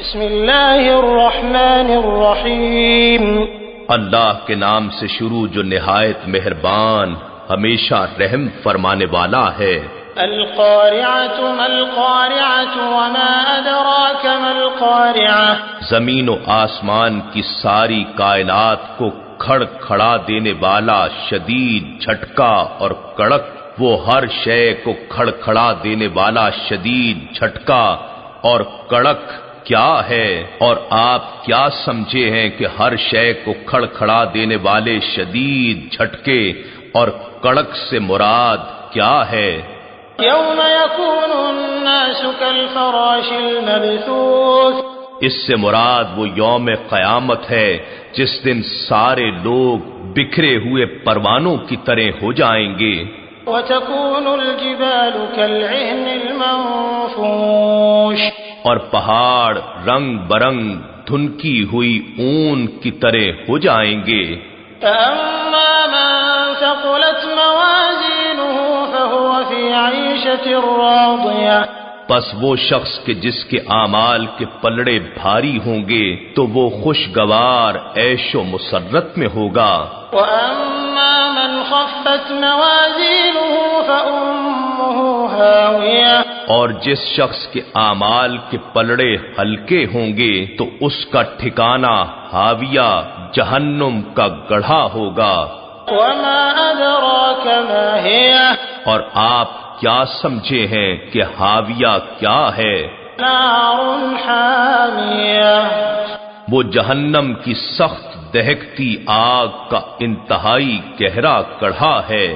بسم اللہ الرحمن الرحیم اللہ کے نام سے شروع جو نہایت مہربان ہمیشہ رحم فرمانے والا ہے۔ القارعۃ ما القارعۃ وما ادراک ما القارعۃ، زمین و آسمان کی ساری کائنات کو کھڑ کھڑا دینے والا شدید جھٹکا اور کڑک، وہ ہر شے کو کھڑ کھڑا دینے والا شدید جھٹکا اور کڑک کیا ہے؟ اور آپ کیا سمجھے ہیں کہ ہر شے کو کھڑ کھڑا دینے والے شدید جھٹکے اور کڑک سے مراد کیا ہے؟ یوم یکون الناس کالفراش المبثوث، اس سے مراد وہ یوم قیامت ہے جس دن سارے لوگ بکھرے ہوئے پروانوں کی طرح ہو جائیں گے۔ وتكون الجبال كالعهن المنفوش، اور پہاڑ رنگ برنگ دھنکی ہوئی اون کی طرح ہو جائیں گے۔ فأما من ثقلت موازينه فهو في عيشة راضية، پس وہ شخص کہ جس کے اعمال کے پلڑے بھاری ہوں گے تو وہ خوشگوار عیش و مسرت میں ہوگا۔ وأما من خفت موازينه فأمه هاوية، اور جس شخص کے اعمال کے پلڑے ہلکے ہوں گے تو اس کا ٹھکانہ ہاویہ جہنم کا گڑھا ہوگا۔ وما أدراك ما هي، اور آپ کیا سمجھے ہیں کہ ہاویہ کیا ہے؟ نار حامية، وہ جہنم کی سخت دہکتی آگ کا انتہائی گہرا کڑھا ہے۔